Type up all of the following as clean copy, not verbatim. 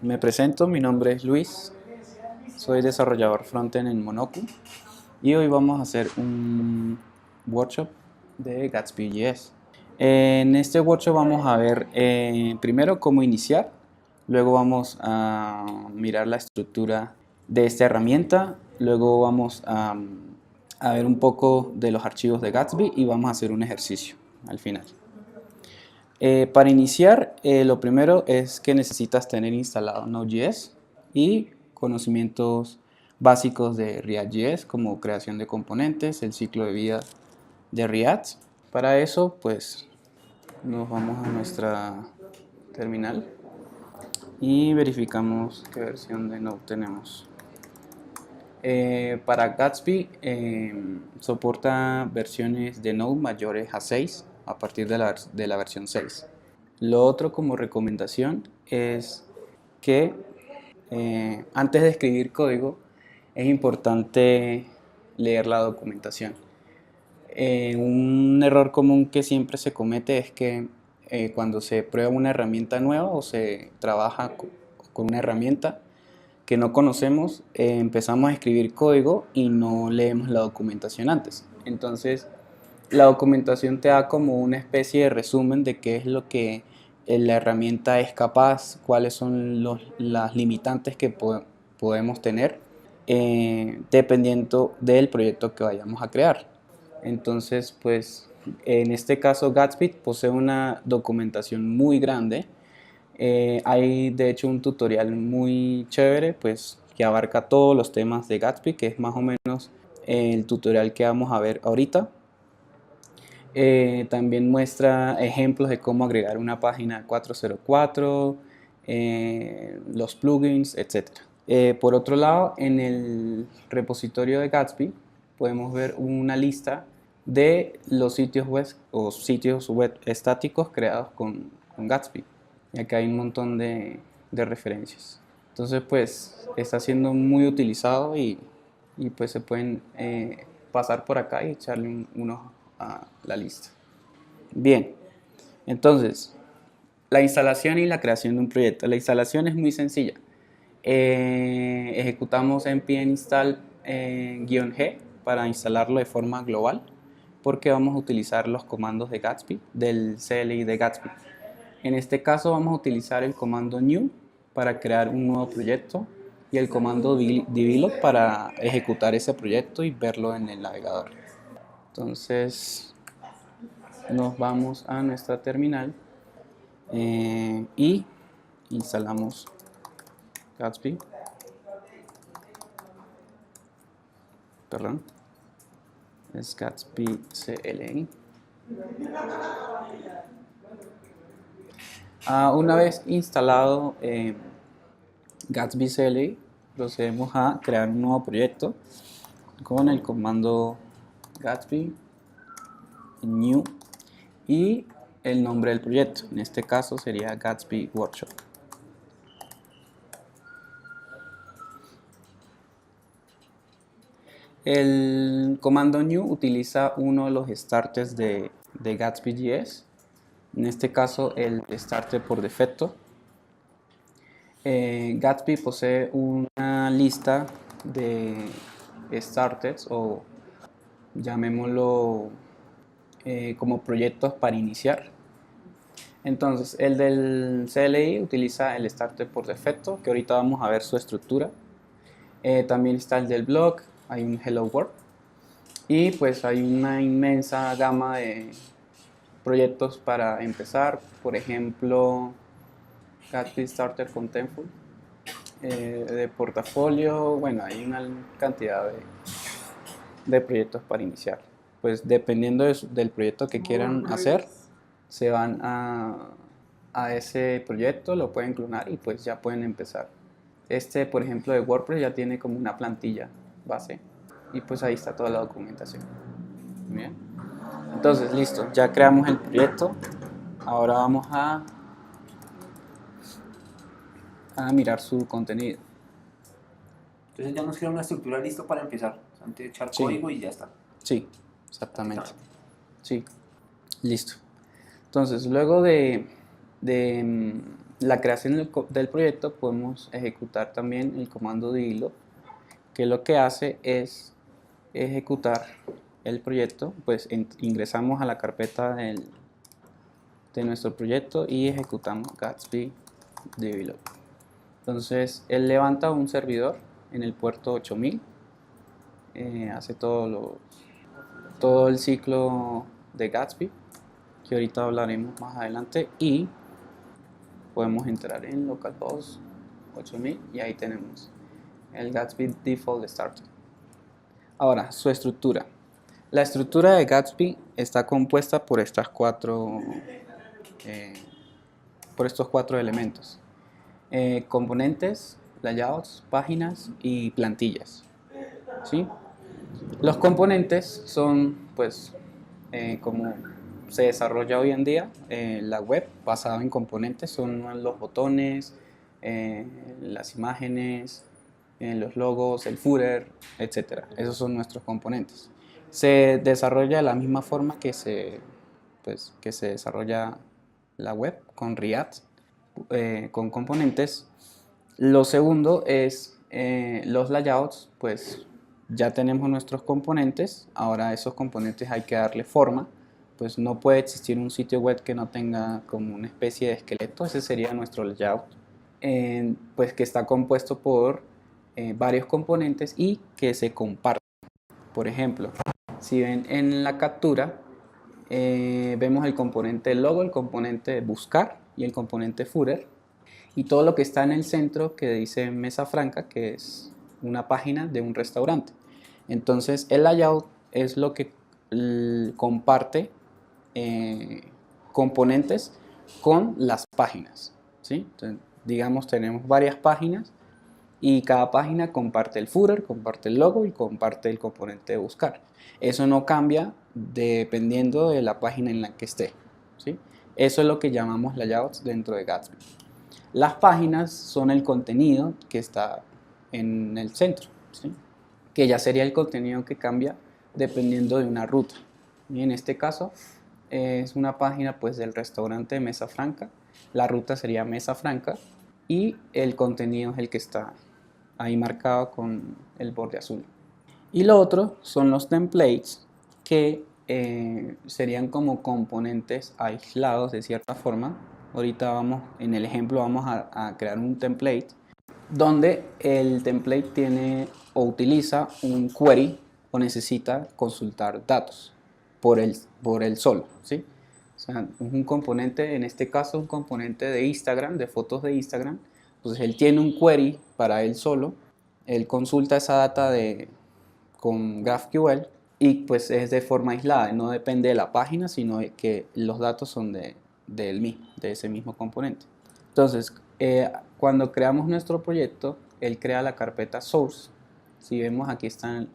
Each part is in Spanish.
Me presento, mi nombre es Luis, soy desarrollador frontend en Monoku y hoy vamos a hacer un workshop de Gatsby.js. En este workshop vamos a ver primero cómo iniciar, luego vamos a mirar la estructura de esta herramienta, luego vamos a ver un poco de los archivos de Gatsby y vamos a hacer un ejercicio al final. Para iniciar, lo primero es que necesitas tener instalado Node.js y conocimientos básicos de React.js como creación de componentes, el ciclo de vida de React. Para eso, pues nos vamos a nuestra terminal y verificamos qué versión de Node tenemos. Para Gatsby soporta versiones de Node mayores a 6 a partir de la versión 6. Lo otro como recomendación es que antes de escribir código es importante leer la documentación. Un error común que siempre se comete es que cuando se prueba una herramienta nueva o se trabaja con una herramienta que no conocemos, empezamos a escribir código y no leemos la documentación antes. Entonces, la documentación te da como una especie de resumen de qué es lo que la herramienta es capaz, cuáles son las limitantes que podemos tener dependiendo del proyecto que vayamos a crear. Entonces, pues, en este caso Gatsby posee una documentación muy grande. Hay de hecho un tutorial muy chévere, pues, que abarca todos los temas de Gatsby, que es más o menos el tutorial que vamos a ver ahorita. También muestra ejemplos de cómo agregar una página 404, los plugins, etc. Por otro lado, en el repositorio de Gatsby podemos ver una lista de los sitios web o sitios web estáticos creados con Gatsby. Y acá hay un montón de referencias. Entonces, pues está siendo muy utilizado y pues se pueden pasar por acá y echarle un ojo a la lista. Bien, entonces, la instalación y la creación de un proyecto. La instalación es muy sencilla. Ejecutamos npm install -g para instalarlo de forma global, porque vamos a utilizar los comandos de Gatsby, del CLI de Gatsby. En este caso vamos a utilizar el comando new para crear un nuevo proyecto y el comando develop para ejecutar ese proyecto y verlo en el navegador. Entonces nos vamos a nuestra terminal y instalamos Gatsby. Perdón, es Gatsby CLI. Una vez instalado Gatsby CLI, procedemos a crear un nuevo proyecto con el comando Gatsby new y el nombre del proyecto. En este caso sería Gatsby Workshop. El comando new utiliza uno de los starters de Gatsby.js. En este caso el starter por defecto. Gatsby posee una lista de starters o llamémoslo como proyectos para iniciar. Entonces el del CLI utiliza el starter por defecto, que ahorita vamos a ver su estructura. También está el del blog, hay un Hello World y pues hay una inmensa gama de proyectos para empezar. Por ejemplo, Gatsby Starter Contentful, de portafolio. Bueno, hay una cantidad de proyectos para iniciar. Pues dependiendo del proyecto que quieran hacer, se van a ese proyecto, lo pueden clonar y pues ya pueden empezar. Este, por ejemplo, de WordPress ya tiene como una plantilla base y pues ahí está toda la documentación. Bien. Entonces, listo, ya creamos el proyecto. Ahora vamos a mirar su contenido. Entonces ya nos crea una estructura listo para empezar. Antes de echar código y ya está. Sí, exactamente. Sí, listo. Entonces, luego de la creación del proyecto podemos ejecutar también el comando de hilo, que lo que hace es ejecutar el proyecto. Pues ingresamos a la carpeta de nuestro proyecto y ejecutamos Gatsby Develop. Entonces él levanta un servidor en el puerto 8000, hace todo el ciclo de Gatsby, que ahorita hablaremos más adelante, y podemos entrar en localhost 8000 y ahí tenemos el Gatsby Default Starter. Ahora, su estructura. La estructura de Gatsby está compuesta por estos cuatro elementos: componentes, layouts, páginas y plantillas, ¿sí? Los componentes son, pues, como se desarrolla hoy en día la web basada en componentes, son los botones, las imágenes, los logos, el footer, etc. Esos son nuestros componentes. Se desarrolla de la misma forma que se desarrolla la web, con React, con componentes. Lo segundo es los layouts. Pues ya tenemos nuestros componentes, ahora esos componentes hay que darle forma. Pues no puede existir un sitio web que no tenga como una especie de esqueleto. Ese sería nuestro layout, pues que está compuesto por varios componentes y que se comparten. Por ejemplo, si ven en la captura, vemos el componente logo, el componente buscar y el componente footer, y todo lo que está en el centro que dice Mesa Franca, que es una página de un restaurante. Entonces el layout es lo que comparte componentes con las páginas, ¿sí? Entonces, digamos, tenemos varias páginas y cada página comparte el footer, comparte el logo y comparte el componente de buscar. Eso no cambia dependiendo de la página en la que esté, ¿sí? Eso es lo que llamamos layouts dentro de Gatsby. Las páginas son el contenido que está en el centro, ¿sí? Que ya sería el contenido que cambia dependiendo de una ruta. Y en este caso es una página, pues, del restaurante de Mesa Franca. La ruta sería Mesa Franca y el contenido es el que está ahí marcado con el borde azul. Y lo otro son los templates, que serían como componentes aislados de cierta forma. Ahorita en el ejemplo vamos a crear un template donde el template tiene o utiliza un query o necesita consultar datos por el solo, ¿sí? O sea, un componente, en este caso un componente de Instagram, de fotos de Instagram. Entonces él tiene un query para él solo, él consulta esa data con GraphQL y pues es de forma aislada, no depende de la página, sino de que los datos son de ese mismo componente. Entonces, cuando creamos nuestro proyecto, él crea la carpeta source. Si vemos, aquí están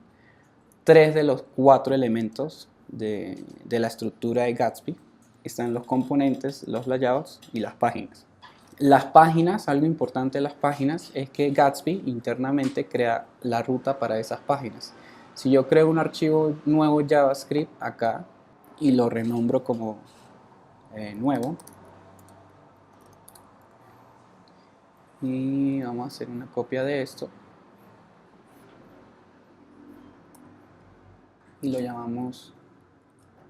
3 de los 4 elementos de la estructura de Gatsby. Están los componentes, los layouts y las páginas. Las páginas, algo importante de las páginas es que Gatsby internamente crea la ruta para esas páginas. Si yo creo un archivo nuevo JavaScript acá y lo renombro como nuevo, y vamos a hacer una copia de esto y lo llamamos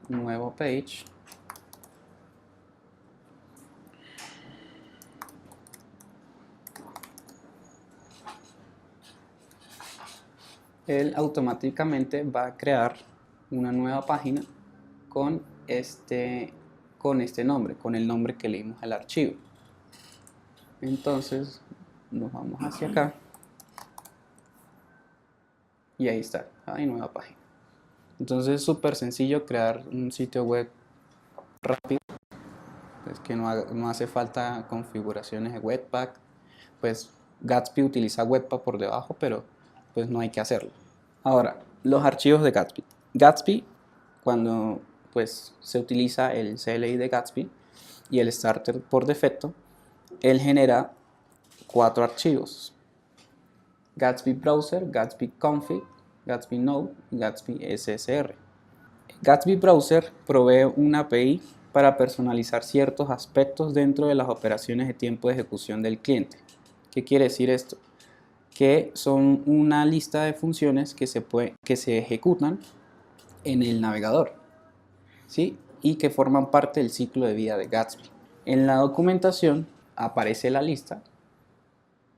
nuevo page, él automáticamente va a crear una nueva página con este nombre, con el nombre que le dimos al archivo. Entonces nos vamos hacia acá y ahí está, hay nueva página. Entonces es súper sencillo crear un sitio web rápido, pues que no hace falta configuraciones de Webpack. Pues Gatsby utiliza Webpack por debajo, pero pues no hay que hacerlo. Ahora, los archivos de Gatsby. Gatsby, cuando pues se utiliza el CLI de Gatsby y el starter por defecto, él genera 4 archivos: Gatsby Browser, Gatsby Config, Gatsby Node y Gatsby SSR. Gatsby Browser provee una API para personalizar ciertos aspectos dentro de las operaciones de tiempo de ejecución del cliente. ¿Qué quiere decir esto? Que son una lista de funciones que se ejecutan en el navegador, ¿sí? Y que forman parte del ciclo de vida de Gatsby. En la documentación aparece la lista.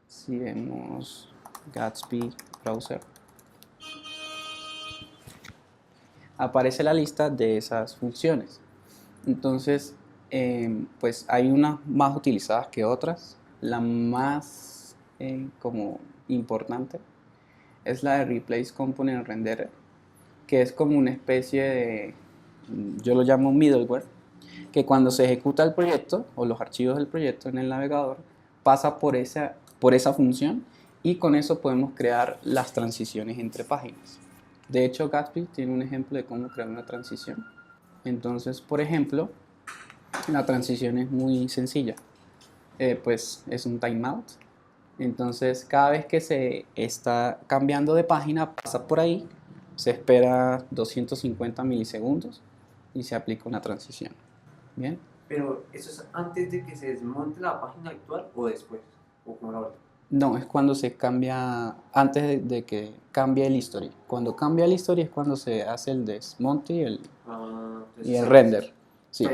Si vemos Gatsby Browser, aparece la lista de esas funciones. Entonces, pues hay unas más utilizadas que otras. La más como importante es la de Replace Component Renderer, que es como una especie de, yo lo llamo middleware, que cuando se ejecuta el proyecto o los archivos del proyecto en el navegador, pasa por esa función y con eso podemos crear las transiciones entre páginas. De hecho, Gatsby tiene un ejemplo de cómo crear una transición. Entonces, por ejemplo, la transición es muy sencilla. Pues es un timeout. Entonces, cada vez que se está cambiando de página, pasa por ahí, se espera 250 milisegundos y se aplica una transición. ¿Bien? Pero eso es antes de que se desmonte la página actual o después, o como la otra. No, es cuando se cambia, antes de que cambie el history. Cuando cambia el history es cuando se hace el desmonte y el render. Sí.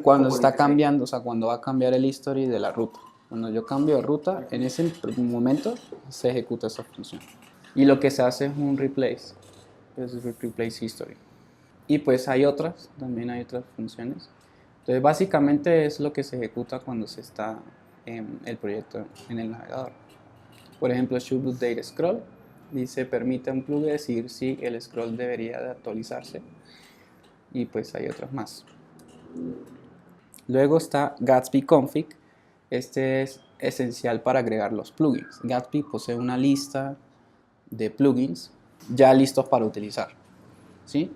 Cuando está cambiando, o sea, cuando va a cambiar el history de la ruta. Cuando yo cambio de ruta, en ese momento se ejecuta esa función. Y lo que se hace es un replace, es replace history. Y pues hay otras, también hay otras funciones. Entonces básicamente es lo que se ejecuta cuando se está en el proyecto en el navegador. Por ejemplo, should update scroll, dice permite a un plugin decir si el scroll debería de actualizarse. Y pues hay otras más. Luego está Gatsby config. Este es esencial para agregar los plugins. Gatsby posee una lista de plugins ya listos para utilizar, ¿sí?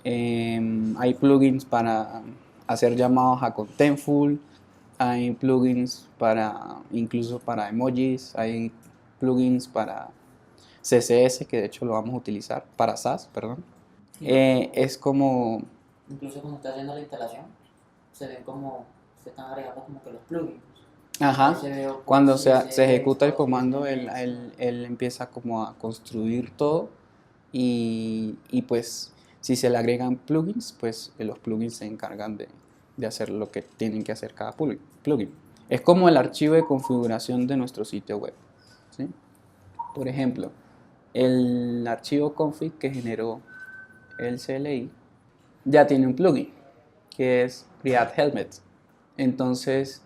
Hay plugins para hacer llamados a Contentful, hay plugins incluso para emojis, hay plugins para CSS, que de hecho lo vamos a utilizar, para SAS, perdón. Sí. Es como... Incluso cuando está haciendo la instalación, se ven como, se están agregando como que los plugins. Ajá, cuando se ejecuta el todo, comando, él empieza como a construir todo y pues si se le agregan plugins, pues los plugins se encargan de hacer lo que tienen que hacer cada plugin. Es como el archivo de configuración de nuestro sitio web, ¿sí? Por ejemplo, el archivo config que generó el CLI ya tiene un plugin que es Create Helmet. Entonces,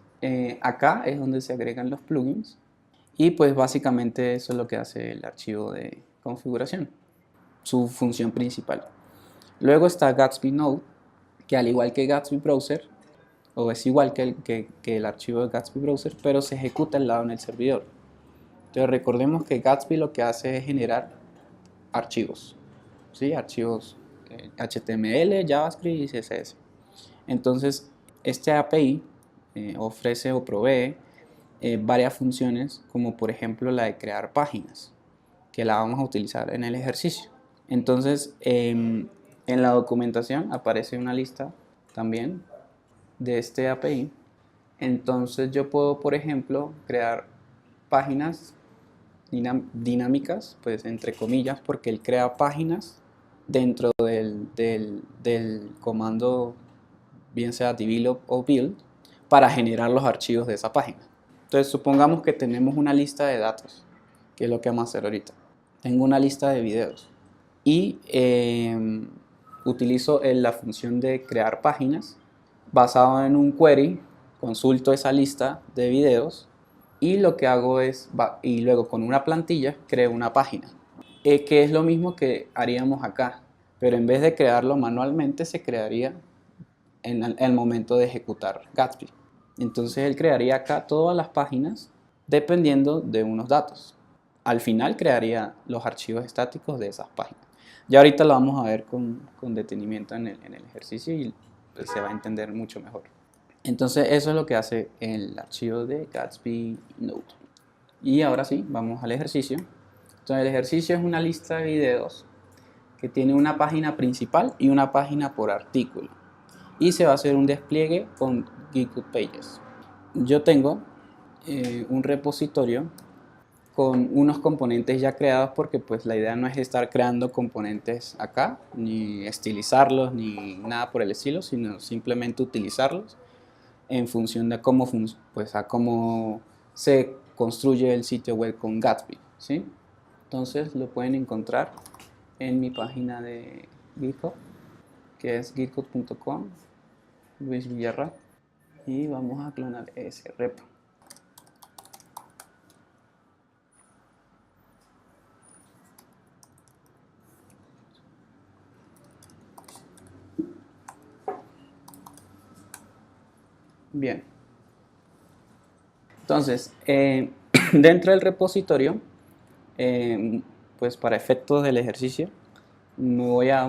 acá es donde se agregan los plugins y pues básicamente eso es lo que hace el archivo de configuración, su función principal. Luego está Gatsby Node, que al igual que Gatsby Browser, o es igual que el archivo de Gatsby Browser, pero se ejecuta al lado en el servidor. Entonces recordemos que Gatsby lo que hace es generar archivos, ¿sí? Archivos HTML, JavaScript y CSS. Entonces, este API ofrece o provee varias funciones, como por ejemplo la de crear páginas, que la vamos a utilizar en el ejercicio. Entonces, en la documentación aparece una lista también de este API. Entonces, yo puedo, por ejemplo, crear páginas dinámicas, pues entre comillas, porque él crea páginas dentro del comando, bien sea develop o build, para generar los archivos de esa página. Entonces supongamos que tenemos una lista de datos, que es lo que vamos a hacer ahorita. Tengo una lista de videos y utilizo la función de crear páginas basado en un query, consulto esa lista de videos y lo que hago es, y luego con una plantilla creo una página, que es lo mismo que haríamos acá, pero en vez de crearlo manualmente se crearía en el momento de ejecutar Gatsby. Entonces él crearía acá todas las páginas dependiendo de unos datos. Al final crearía los archivos estáticos de esas páginas. Ya ahorita lo vamos a ver con detenimiento en el ejercicio y pues, se va a entender mucho mejor. Entonces eso es lo que hace el archivo de Gatsby Node. Y ahora sí, vamos al ejercicio. Entonces el ejercicio es una lista de videos que tiene una página principal y una página por artículo. y se va a hacer un despliegue con Github Pages. Yo tengo un repositorio con unos componentes ya creados porque pues la idea no es estar creando componentes acá, ni estilizarlos, ni nada por el estilo, sino simplemente utilizarlos en función de cómo, pues, a cómo se construye el sitio web con Gatsby, ¿sí? Entonces lo pueden encontrar en mi página de GitHub, que es github.com, Luis Villarra, y vamos a clonar ese repo. Bien. Entonces, dentro del repositorio, pues para efectos del ejercicio, me voy a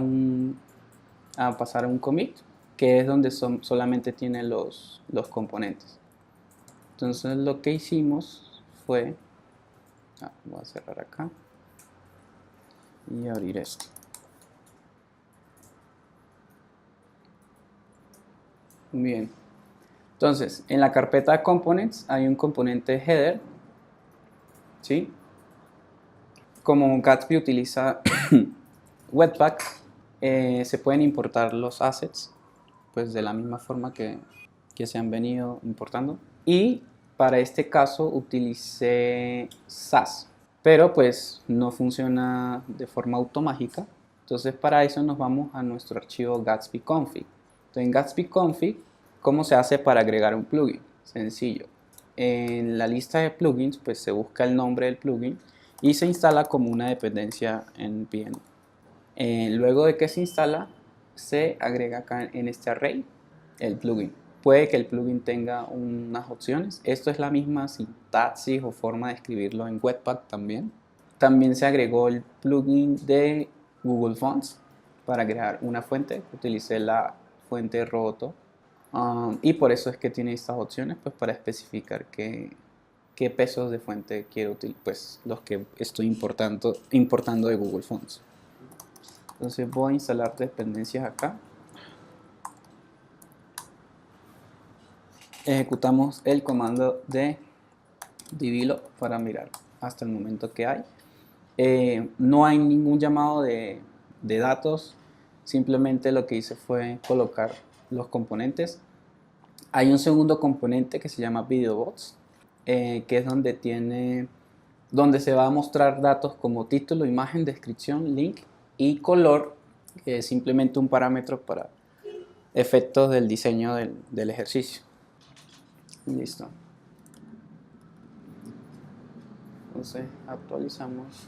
pasar a un commit, que es donde solamente tiene los componentes. Entonces, lo que hicimos fue, voy a cerrar acá y abrir esto. Bien. Entonces, en la carpeta Components hay un componente header, ¿sí? Como Gatsby utiliza Webpack, se pueden importar los assets, pues de la misma forma que se han venido importando. Y para este caso utilicé Sass, pero pues no funciona de forma automática. Entonces para eso nos vamos a nuestro archivo Gatsby config. Entonces en Gatsby config, ¿cómo se hace para agregar un plugin? Sencillo. En la lista de plugins, pues se busca el nombre del plugin y se instala como una dependencia en npm. Luego de que se instala, se agrega acá en este array el plugin. Puede que el plugin tenga unas opciones. Esto es la misma sintaxis o forma de escribirlo en Webpack también. También se agregó el plugin de Google Fonts para crear una fuente. Utilicé la fuente Roboto. Y por eso es que tiene estas opciones, pues para especificar qué pesos de fuente quiero utilizar, pues los que estoy importando de Google Fonts. Entonces voy a instalar dependencias acá. Ejecutamos el comando de dblock para mirar hasta el momento que hay. No hay ningún llamado de datos, simplemente lo que hice fue colocar los componentes. Hay un segundo componente que se llama videobots, que es donde se va a mostrar datos como título, imagen, descripción, link y color, que es simplemente un parámetro para efectos del diseño del ejercicio. Listo. Entonces actualizamos.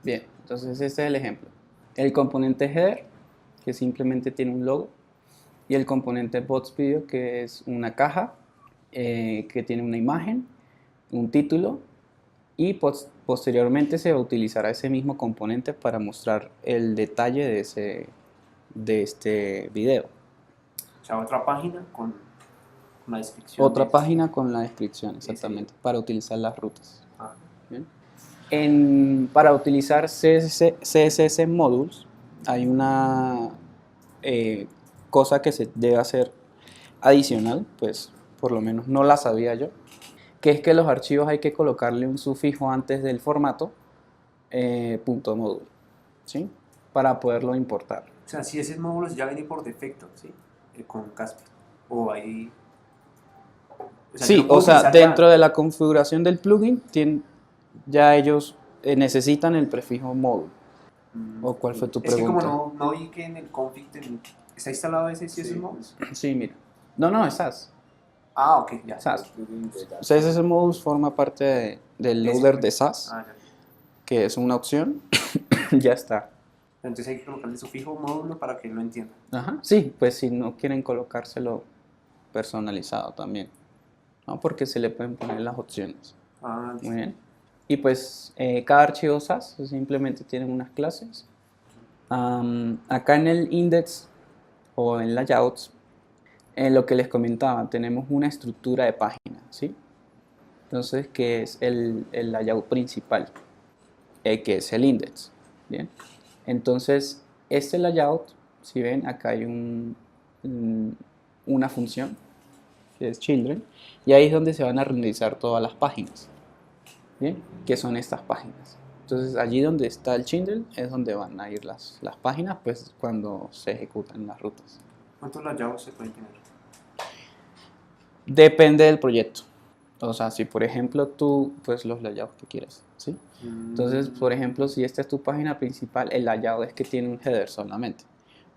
Bien, entonces este es el ejemplo. El componente header, que simplemente tiene un logo, y el componente bots video, que es una caja que tiene una imagen, un título, y posteriormente se utilizará ese mismo componente para mostrar el detalle de este video. O sea, otra página con la descripción. Otra página con la descripción, exactamente, para utilizar las rutas. Bien. Para utilizar CSS Modules hay una cosa que se debe hacer adicional, pues por lo menos no la sabía yo, que es que los archivos hay que colocarle un sufijo antes del formato .module, ¿sí? Para poderlo importar. O sea, si ese módulo ya viene por defecto, ¿sí? Con Gatsby. O ahí... Sí, o sea, dentro de la configuración del plugin, ya ellos necesitan el prefijo module. ¿O cuál fue tu pregunta? Es que como no vi que en el config está instalado ese CSS Modules. Sí, mira. No, es SAS. Ah, ok, ya. SAS. CSS Modules forma parte del loader de SAS, que es una opción. Ya está. Entonces hay que colocarle sufijo módulo para que lo entienda. Ajá. Sí, pues si no quieren colocárselo personalizado también, ¿no? Porque se le pueden poner las opciones. Muy bien. Y pues cada archivo SAS simplemente tiene unas clases. Acá en el index o en layouts, lo que les comentaba, tenemos una estructura de página, ¿sí? Entonces, que es el layout principal, que es el index, ¿bien? Entonces, este layout, si ven, acá hay una función que es children, y ahí es donde se van a renderizar todas las páginas, ¿bien? Que son estas páginas. Entonces, allí donde está el children es donde van a ir las páginas, pues cuando se ejecutan las rutas. ¿Cuántos layouts se pueden tener? Depende del proyecto. O sea, si por ejemplo tú, pues los layouts que quieras, ¿sí? Entonces, por ejemplo, si esta es tu página principal, el layout es que tiene un header solamente.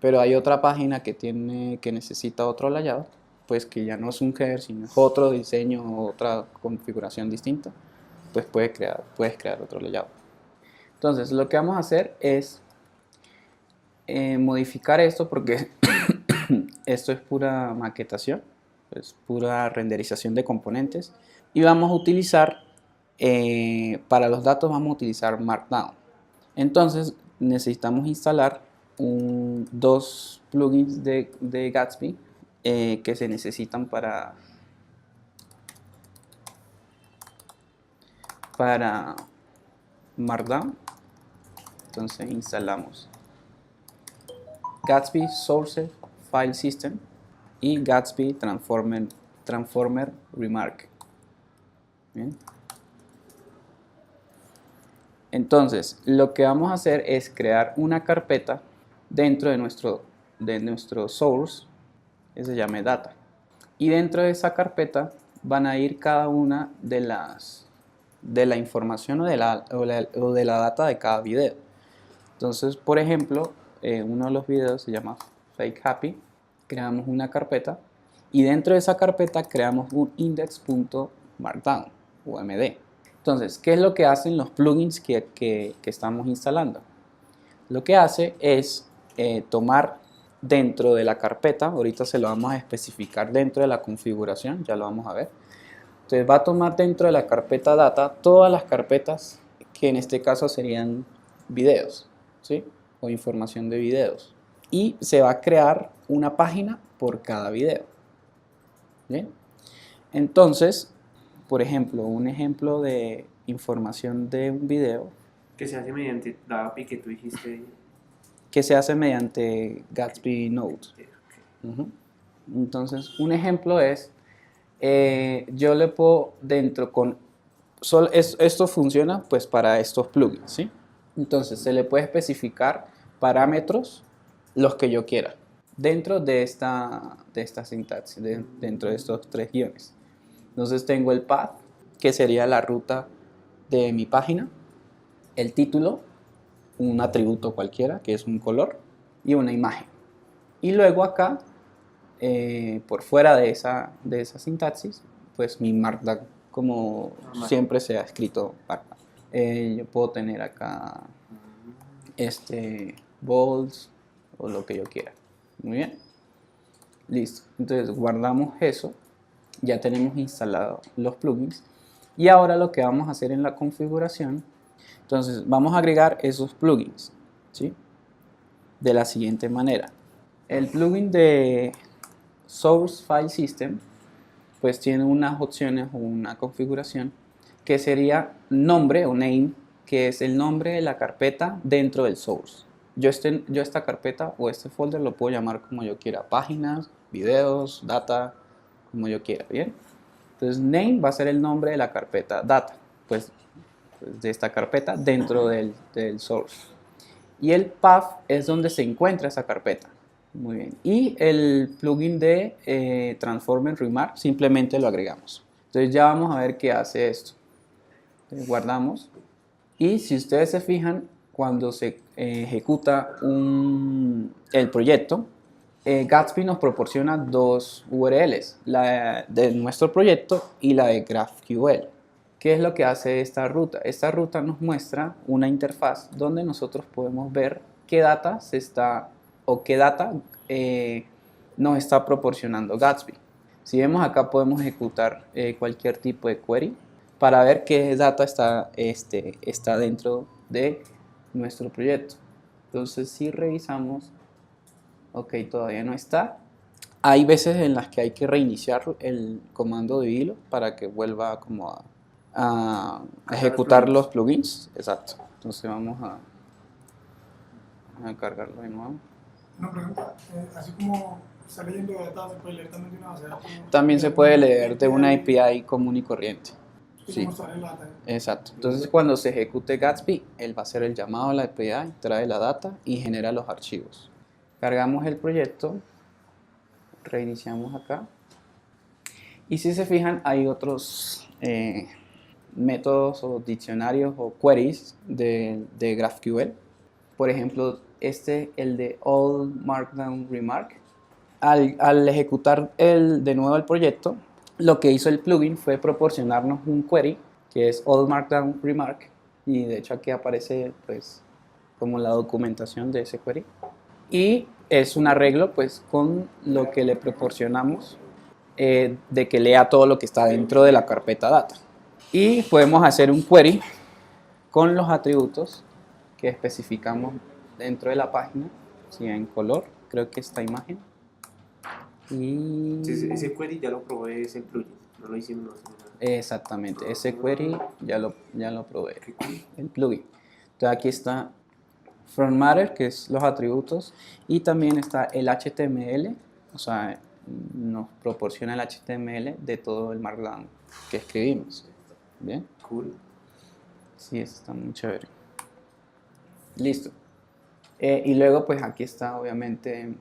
Pero hay otra página que necesita otro layout, pues que ya no es un header, sino es otro diseño o otra configuración distinta, pues puedes crear otro layout. Entonces, lo que vamos a hacer es modificar esto porque esto es pura maquetación, es pura renderización de componentes, y vamos a utilizar, para los datos vamos a utilizar Markdown. Entonces necesitamos instalar dos plugins de Gatsby que se necesitan para Markdown. Entonces instalamos Gatsby Source File System y Gatsby Transformer Remark. Bien. Entonces, lo que vamos a hacer es crear una carpeta dentro de nuestro source, que se llame data. Y dentro de esa carpeta van a ir cada una de la información o de la data de cada video. Entonces, por ejemplo, uno de los videos se llama Fake Happy. Creamos una carpeta y dentro de esa carpeta creamos un index.markdown o MD. Entonces, ¿qué es lo que hacen los plugins que estamos instalando? Lo que hace es tomar dentro de la carpeta, ahorita se lo vamos a especificar dentro de la configuración, ya lo vamos a ver. Entonces va a tomar dentro de la carpeta data todas las carpetas que en este caso serían videos, ¿sí? O información de videos. Y se va a crear una página por cada video. ¿Bien? Entonces, por ejemplo, un ejemplo de información de un video Que se hace mediante la API que tú dijiste. que se hace mediante Gatsby Node. Entonces, un ejemplo es, yo le puedo esto funciona pues para estos plugins, ¿sí? Entonces, se le puede especificar parámetros los que yo quiera dentro de esta sintaxis, dentro de estos tres guiones. Entonces tengo el path, que sería la ruta de mi página, el título, un atributo cualquiera, que es un color, y una imagen. Y luego acá, por fuera de esa sintaxis, pues mi Markdown, como siempre se ha escrito Markdown. Yo puedo tener acá bolds o lo que yo quiera. Muy bien. Listo. Entonces guardamos eso. Ya tenemos instalados los plugins. Y ahora lo que vamos a hacer en la configuración, entonces vamos a agregar esos plugins, ¿sí? De la siguiente manera. El plugin de Source File System pues tiene unas opciones o una configuración que sería nombre o name, que es el nombre de la carpeta dentro del source. Yo esta carpeta o este folder lo puedo llamar como yo quiera, páginas, videos, data, como yo quiera, ¿bien? Entonces name va a ser el nombre de la carpeta data, pues de esta carpeta dentro del source. Y el path es donde se encuentra esa carpeta. Muy bien. Y el plugin de Transformer Remark simplemente lo agregamos. Entonces ya vamos a ver qué hace esto. Entonces guardamos. Y si ustedes se fijan, cuando se ejecuta el proyecto, Gatsby nos proporciona dos URLs, la de nuestro proyecto y la de GraphQL. ¿Qué es lo que hace esta ruta? Esta ruta nos muestra una interfaz donde nosotros podemos ver qué data nos está proporcionando Gatsby. Si vemos acá podemos ejecutar cualquier tipo de query para ver qué data está dentro de nuestro proyecto. Entonces si revisamos, ok, todavía no está. Hay veces en las que hay que reiniciar el comando de hilo para que vuelva como a ejecutar los plugins. Exacto. Entonces vamos Voy a cargarlo de nuevo. Una pregunta, así como está leyendo data, ¿se puede leer también de una base de datos? También se puede leer de una API común y corriente. Y Sí, cómo está la data. exacto. Entonces cuando se ejecute Gatsby, él va a hacer el llamado a la API, trae la data y genera los archivos. Cargamos el proyecto, reiniciamos acá. Y si se fijan, hay otros métodos o diccionarios o queries de GraphQL. Por ejemplo, el de All Markdown Remark. Al ejecutar de nuevo el proyecto, lo que hizo el plugin fue proporcionarnos un query que es All Markdown Remark, y de hecho aquí aparece pues como la documentación de ese query, y es un arreglo pues con lo que le proporcionamos de que lea todo lo que está dentro de la carpeta data, y podemos hacer un query con los atributos que especificamos dentro de la página, ¿sí? En color, creo que esta imagen. Y Ese query ya lo probé, es el plugin, no lo hicimos nosotros. exactamente, ese query ya lo probé, el plugin. Entonces aquí está From Matter, que es los atributos, y también está el HTML, o sea, nos proporciona el HTML de todo el Markdown que escribimos. Bien, Cool. sí, eso está muy chévere. Listo. Y luego pues aquí está obviamente,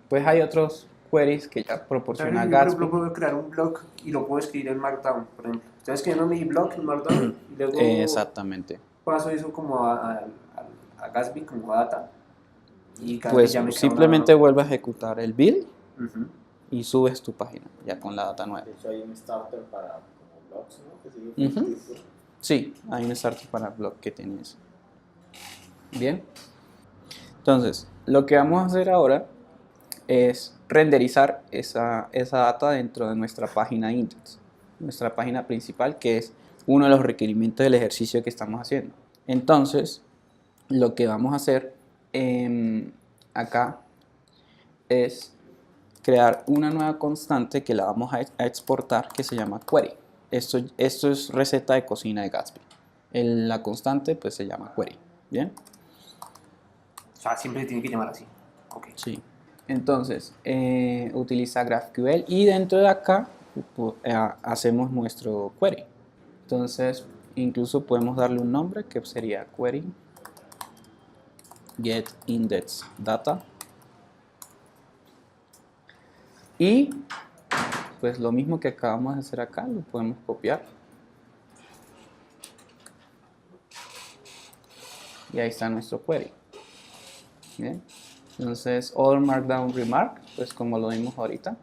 pues hay otros queries que ya proporciona Yo, por Gatsby. ejemplo, puedo crear un blog y lo puedo escribir en Markdown, por ejemplo. Entonces, escribiendo mi blog en Markdown y luego Exactamente. paso eso como a Gatsby, como a data. Y Gatsby Pues ya me crea simplemente vuelve a ejecutar el build Ujú. y subes tu página ya con la data nueva. De hecho, hay un starter para como blogs, ¿no? Que sigue Ujú. estructura. Sí, hay un starter para blog que tiene eso. Bien. Entonces, lo que vamos a hacer ahora es renderizar esa data dentro de nuestra página index, nuestra página principal, que es uno de los requerimientos del ejercicio que estamos haciendo. Entonces, lo que vamos a hacer acá es crear una nueva constante que la vamos a exportar, que se llama query. Esto es receta de cocina de Gatsby. La constante pues se llama query. ¿Bien? O sea, siempre se tiene que llamar así. Ok. Sí. Entonces, utiliza GraphQL y dentro de acá hacemos nuestro query. Entonces, incluso podemos darle un nombre que sería query get index data. Y pues lo mismo que acabamos de hacer acá, lo podemos copiar. Y ahí está nuestro query. Bien. Entonces, all markdown remark, pues como lo vimos ahorita,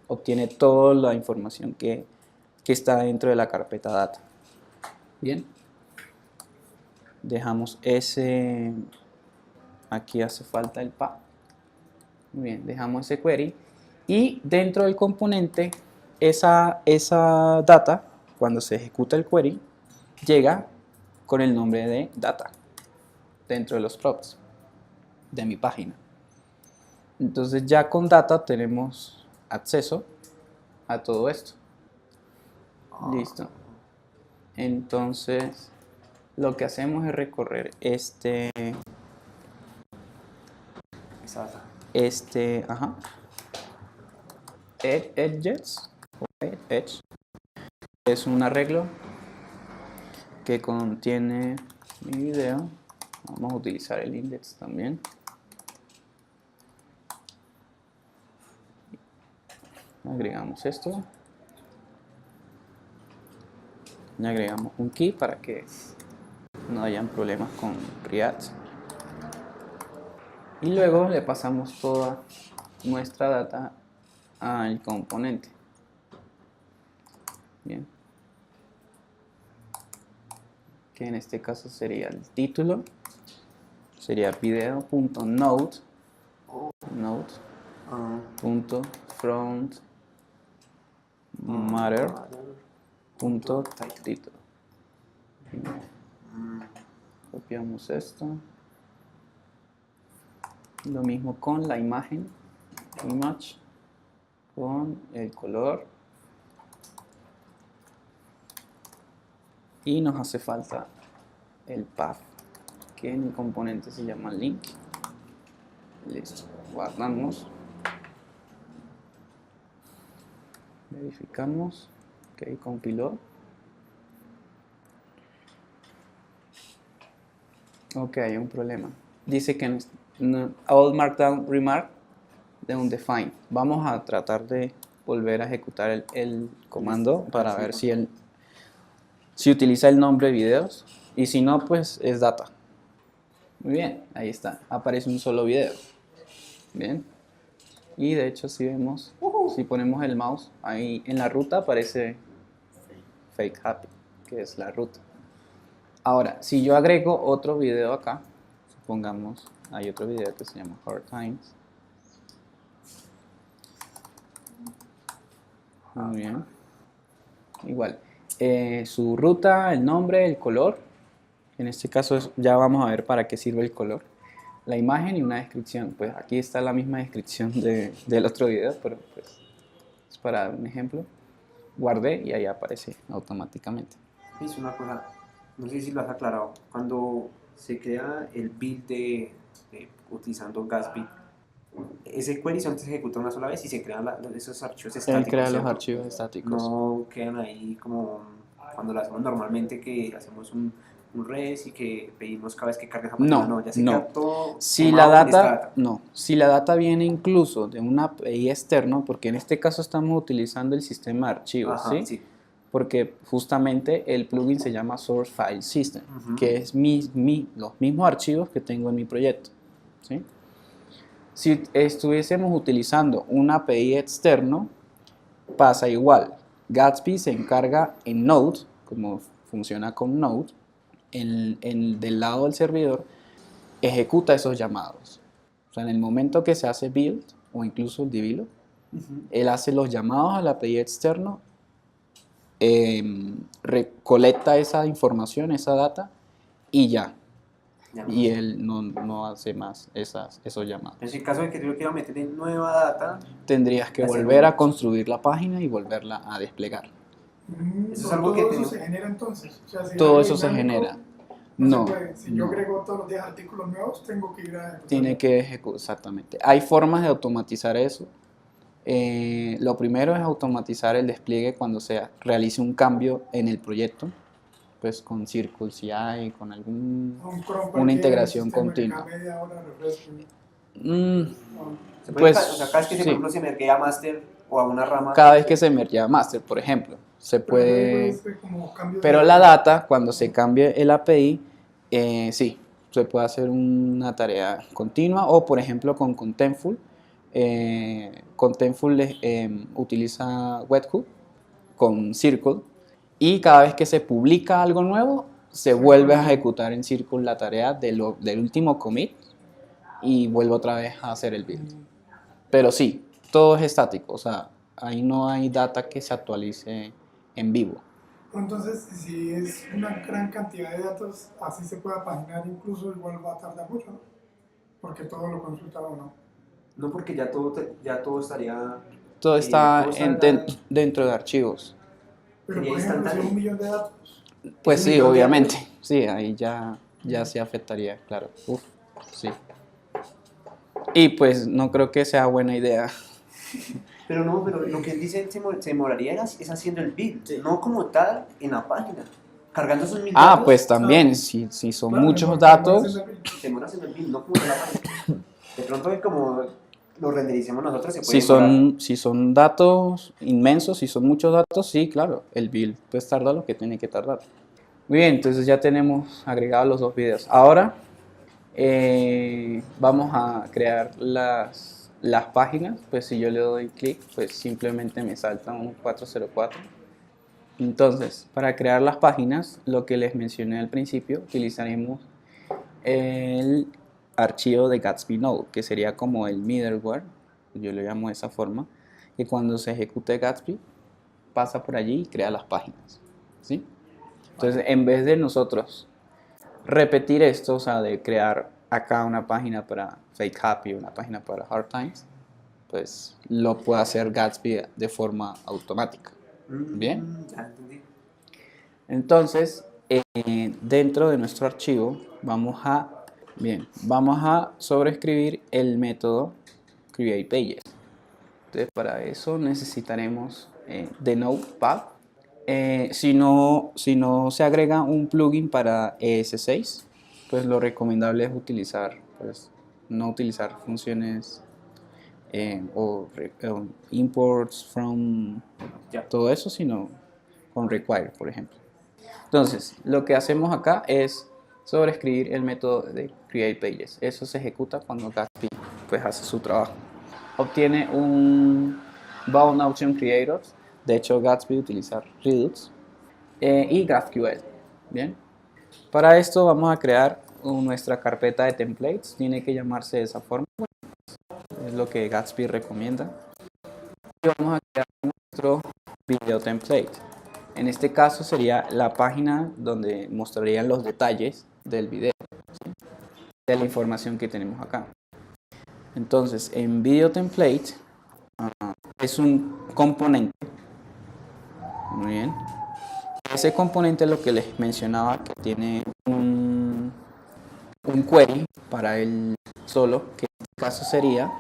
obtiene toda la información que está dentro de la carpeta data. Bien. Dejamos ese, aquí hace falta el path. Muy bien, dejamos ese query. Y dentro del componente, esa data, cuando se ejecuta el query, llega con el nombre de data dentro de los props de mi página. Entonces ya con data tenemos acceso a todo esto. Listo. Entonces lo que hacemos es recorrer Esa data. edges, edge, es un arreglo que contiene mi video. Vamos a utilizar el index también. Agregamos esto. Y agregamos un key para que no hayan problemas con React. Y luego le pasamos toda nuestra data al componente. Bien. Que en este caso sería el título. Sería video.node. Node.front matter.title. Copiamos esto. Lo mismo con la imagen, image, con el color. Y nos hace falta el path, que en el componente se llama link. Listo, guardamos. Verificamos. Ok, compiló. Ok, hay un problema. Dice que all markdown remark de undefined. Vamos a tratar de volver a ejecutar el comando para ver si utiliza el nombre videos, y si no, pues es data. Muy bien, ahí está. Aparece un solo video. Bien. Y de hecho si vemos, si ponemos el mouse ahí en la ruta aparece fake happy, que es la ruta. Ahora, si yo agrego otro video acá, supongamos, hay otro video que se llama Hard Times. Muy bien. Igual, su ruta, el nombre, el color. En este caso ya vamos a ver para qué sirve el color. La imagen y una descripción. Pues aquí está la misma descripción del otro video, pero pues es para dar un ejemplo. Guardé y ahí aparece automáticamente. Es una cosa, no sé si lo has aclarado. Cuando se crea el build utilizando Gatsby, ese query se ejecuta una sola vez y se crean esos archivos estáticos. Él crea los ¿cierto? archivos estáticos. No quedan ahí como cuando lo hacemos normalmente, que hacemos un res y que pedimos cada vez que cargue esa página. No, Ya se no. queda todo Si tomado la con esta data, no, si la data viene incluso de una API externo, porque en este caso estamos utilizando el sistema de archivos, Ajá, ¿sí? sí. Porque justamente el plugin se llama Source File System, Ujú. que es los mismos archivos que tengo en mi proyecto, ¿sí? Si estuviésemos utilizando un API externo, pasa igual. Gatsby se encarga en Node, como funciona con Node, del lado del servidor, ejecuta esos llamados. O sea, en el momento que se hace build, o incluso el develop, él hace los llamados al API externo, recolecta esa información, esa data, y ya. Y él no hace más esos llamados. En caso de que yo quiera meter en nueva data, Tendrías que hacer volver un- a construir la página y volverla a desplegar. Eso es algo que todo eso tenemos- se genera entonces. O sea, si Todo algo eso se dinámico, genera. No, No, se puede. Si no. yo agrego todos los días artículos nuevos, tengo que ir a ejecutar. Tiene que ejecutar, exactamente. Hay formas de automatizar eso. Lo primero es automatizar el despliegue cuando se realice un cambio en el proyecto, pues con Circle CI, con Un cron una cualquiera, integración un sistema que continua. cada media hora refresque. se puede, Pues, o sea, cada vez que se, sí. por ejemplo, se merquea a master o a una rama. Cada vez que se merge a master, por ejemplo, se Pero luego puede... es como cambio Pero de- la data, cuando se cambie el API, sí, se puede hacer una tarea continua, o por ejemplo con Contentful. Contentful utiliza Webhook con Circle, y cada vez que se publica algo nuevo, se vuelve a ejecutar en Circle la tarea del último commit y vuelve otra vez a hacer el build. Pero sí, todo es estático, o sea, ahí no hay data que se actualice en vivo. Entonces, si es una gran cantidad de datos, así se puede paginar, incluso igual va a tardar mucho, ¿no? Porque todo lo consulta uno. No, porque ya todo estaría. Todo está todo está- dentro de archivos. Pero, Sería por ejemplo, si es instantáneo. 1 millón de datos, Pues ¿Es un sí, millón de obviamente. datos? Sí, ahí ya se afectaría, claro. Uf, sí. Y pues no creo que sea buena idea. Pero no, pero lo que él dice se demoraría es haciendo el build, no como tal en la página. Cargando esos 1000 datos. Pues también, si son claro, muchos mejor datos, hacer la- Se demora haciendo el build, no como en la página. De pronto, como lo rendericemos nosotros, se puede si demorar. si son datos inmensos, si son muchos datos, sí, claro, el build pues tarda lo que tiene que tardar. Muy bien, entonces ya tenemos agregados los dos videos. Ahora vamos a crear las páginas. Pues si yo le doy clic, pues simplemente me salta un 404. Entonces, para crear las páginas, lo que les mencioné al principio, utilizaremos el archivo de Gatsby Node, que sería como el middleware, yo lo llamo de esa forma, que cuando se ejecute Gatsby, pasa por allí y crea las páginas, ¿sí? Entonces, en vez de nosotros repetir esto, o sea, de crear acá una página para Fake Happy, una página para Hard Times, pues lo puede hacer Gatsby de forma automática. Bien. Ya entendí. Entonces, dentro de nuestro archivo vamos a Bien, vamos a sobreescribir el método createPages. Entonces, para eso necesitaremos de Notepad. Si no se agrega un plugin para ES6, pues lo recomendable es utilizar, pues, no utilizar funciones o imports from, Ya. todo eso, sino con require, por ejemplo. Entonces, lo que hacemos acá es sobreescribir el método de createPages. Eso se ejecuta cuando Gatsby pues hace su trabajo. Obtiene un bound option creators. De hecho, Gatsby utiliza Redux y GraphQL. Bien. Para esto vamos a crear nuestra carpeta de templates. Tiene que llamarse de esa forma. Es lo que Gatsby recomienda. Y vamos a crear nuestro video template. En este caso sería la página donde mostrarían los detalles del video, ¿sí? De la información que tenemos acá. Entonces, en video template es un componente. Muy bien. Ese componente es lo que les mencionaba, que tiene un query para él solo, que en este caso sería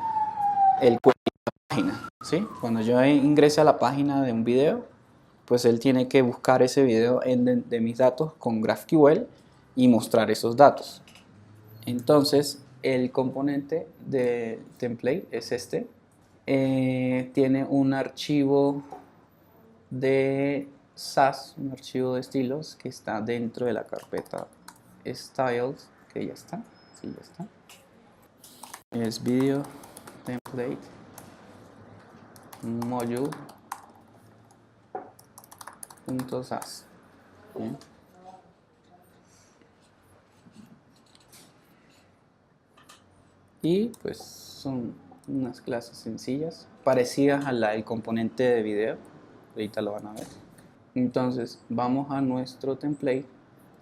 el query de la página, ¿sí? Cuando yo ingrese a la página de un video, pues él tiene que buscar ese video de mis datos con GraphQL y mostrar esos datos. Entonces, el componente de template es este. Tiene un archivo de SAS, un archivo de estilos que está dentro de la carpeta styles, que ya está. Sí, ya está. Es video template module.sas. Bien. Y pues son unas clases sencillas, parecidas a la del componente de video. Ahorita lo van a ver. Entonces vamos a nuestro template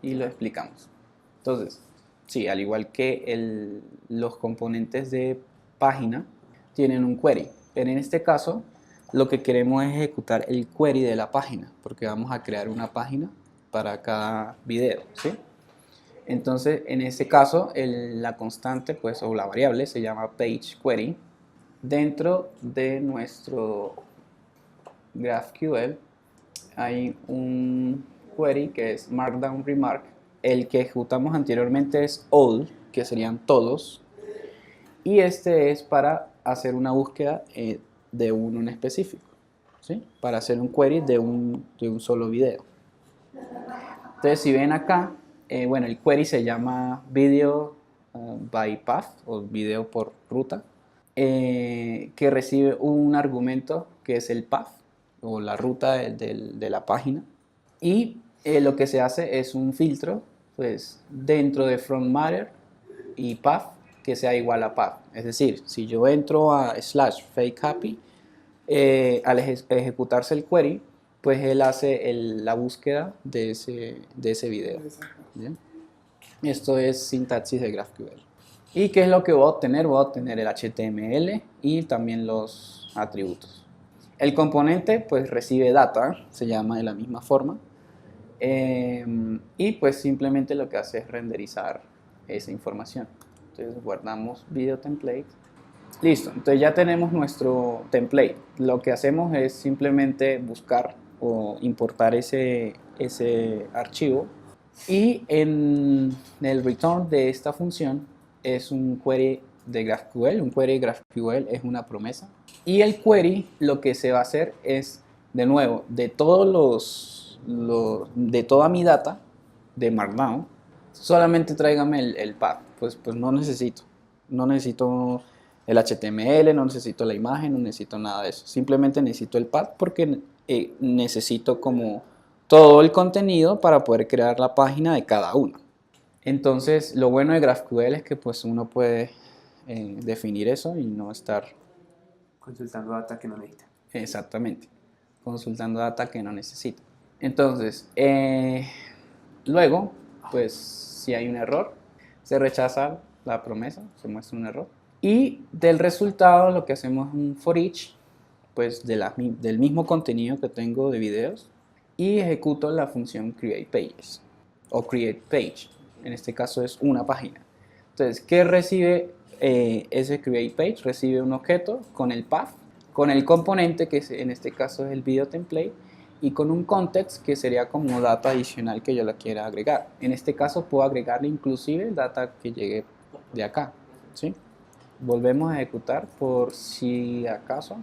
y lo explicamos. Entonces, sí, al igual que los componentes de página tienen un query, pero en este caso lo que queremos es ejecutar el query de la página, porque vamos a crear una página para cada video, ¿sí? Entonces, en este caso, la constante, pues, o la variable se llama pageQuery. Dentro de nuestro GraphQL hay un query que es Markdown Remark. El que ejecutamos anteriormente es all, que serían todos. Y este es para hacer una búsqueda de uno en específico, ¿sí? Para hacer un query de un solo video. Entonces, si ven acá, bueno, el query se llama video by path o video por ruta, que recibe un argumento que es el path o la ruta de la página, y lo que se hace es un filtro pues dentro de from matter y path que sea igual a path. Es decir, si yo entro a /fakehappy, al ejecutarse el query, pues él hace la búsqueda de ese video. ¿Bien? Esto es sintaxis de GraphQL. ¿Y qué es lo que voy a obtener? Voy a obtener el HTML y también los atributos. El componente pues recibe data, se llama de la misma forma, y pues simplemente lo que hace es renderizar esa información. Entonces guardamos video template. Listo, entonces ya tenemos nuestro template. Lo que hacemos es simplemente buscar o importar ese archivo, y en el return de esta función es un query de GraphQL. Un query de GraphQL es una promesa, y el query lo que se va a hacer es, de nuevo, de toda mi data de Markdown, solamente tráigame el path. Pues no necesito el HTML, no necesito la imagen, no necesito nada de eso. Simplemente necesito el path porque necesito como todo el contenido para poder crear la página de cada uno. Entonces, lo bueno de GraphQL es que pues uno puede definir eso y no estar Consultando data que no necesita. exactamente consultando data que no necesita. Entonces, luego, pues si hay un error, se rechaza la promesa, se muestra un error. Y del resultado lo que hacemos es un for each, pues del mismo contenido que tengo de videos, y ejecuto la función createPages o createPage. En este caso es una página. Entonces, ¿qué recibe ese create page? Recibe un objeto con el path, con el componente que en este caso es el video template y con un context que sería como data adicional que yo la quiera agregar. En este caso puedo agregarle inclusive data que llegue de acá, ¿sí? Volvemos a ejecutar por si acaso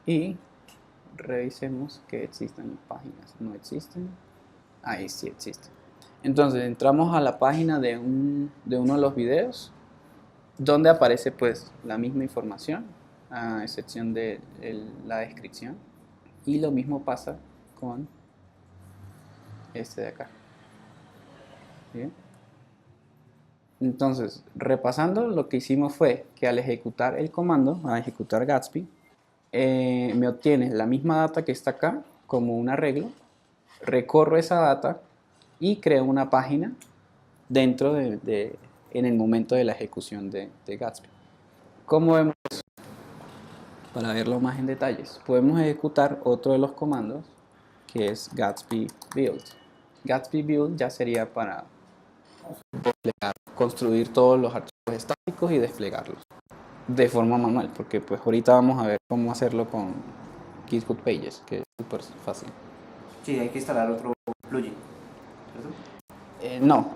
y revisemos que existan páginas. No existen. Ahí sí existen. Entonces entramos a la página de uno de los videos donde aparece pues la misma información a excepción de la descripción, y lo mismo pasa con este de acá. ¿Bien? Entonces, repasando, lo que hicimos fue que al ejecutar el comando, a ejecutar Gatsby, me obtiene la misma data que está acá como un arreglo, recorro esa data y creo una página dentro en el momento de la ejecución de Gatsby. ¿Cómo vemos eso? Para verlo más en detalles, podemos ejecutar otro de los comandos que es Gatsby build. Gatsby build ya sería para construir todos los archivos estáticos y desplegarlos de forma manual, porque pues ahorita vamos a ver cómo hacerlo con Github Pages, que es súper fácil. Sí, hay que instalar otro plugin, ¿cierto? No,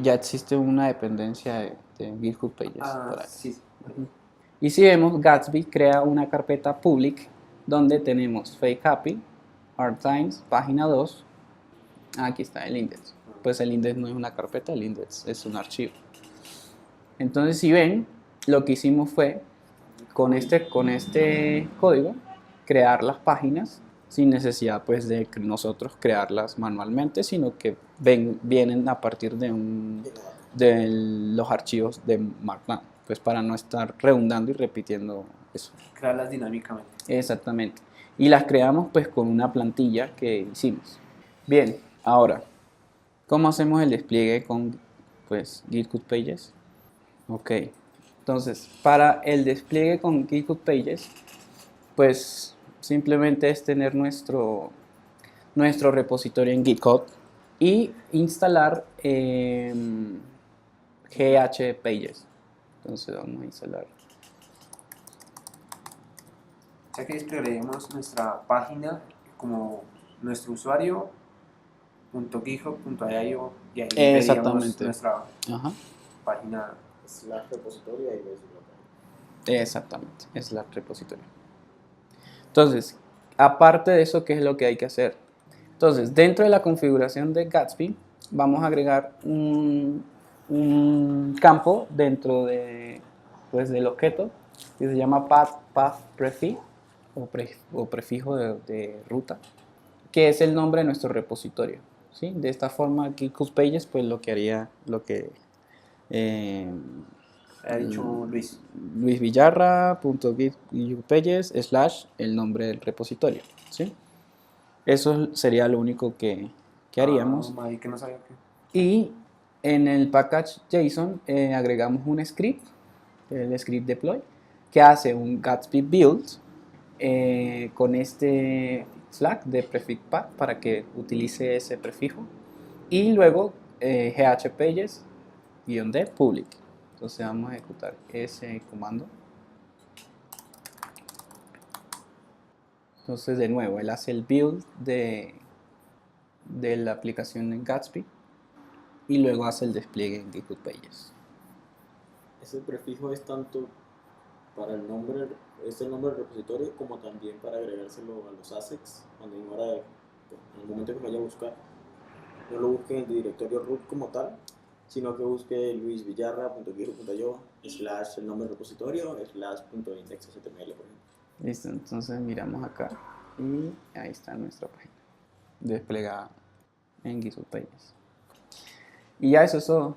ya existe una dependencia de GitHub Pages. Por ahí. Sí. Y si vemos, Gatsby crea una carpeta public donde tenemos Fake Happy, Hard Times, página 2. Aquí está el index. Pues el index no es una carpeta, el index es un archivo. Entonces, si ven, lo que hicimos fue con este código crear las páginas sin necesidad pues de nosotros crearlas manualmente, sino que vienen a partir de los archivos de Markdown, pues para no estar redundando y repitiendo eso. Crearlas dinámicamente. Exactamente. Y las creamos pues con una plantilla que hicimos. Bien, ahora, ¿cómo hacemos el despliegue con pues GitHub Pages? Ok, entonces para el despliegue con GitHub Pages, pues simplemente es tener nuestro repositorio en GitHub y instalar GH Pages. Entonces vamos a instalar. O sea que desplegaremos nuestra página como nuestro usuario .github.io y ahí veríamos nuestra página. Slash repositorio y ves Exactamente, es la repositorio. Entonces, aparte de eso, ¿qué es lo que hay que hacer? Entonces, dentro de la configuración de Gatsby, vamos a agregar un campo dentro del objeto que se llama path prefix o prefijo de ruta, que es el nombre de nuestro repositorio, ¿sí? De esta forma, GitHub Pages, pues lo que haría, Ha dicho Luis. luisvillarra.github.pages / el nombre del repositorio, ¿sí? Eso sería lo único que haríamos. Que no sabía qué. Y en el package JSON agregamos un script, el script deploy, que hace un Gatsby build con este flag de prefix path para que utilice ese prefijo. Y luego ghpages-d public. Entonces vamos a ejecutar ese comando. Entonces de nuevo, él hace el build de la aplicación en Gatsby y luego hace el despliegue en GitHub Pages. Ese prefijo es tanto para el nombre del repositorio como también para agregárselo a los assets en el momento que vaya a buscar. No lo busque en el directorio root como tal, sino que busque luisvillarra.github.io / el nombre del repositorio / .index.html, por ejemplo. Listo, entonces miramos acá y ahí está nuestra página desplegada en GitHub Pages. Y ya eso es todo.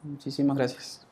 Muchísimas gracias.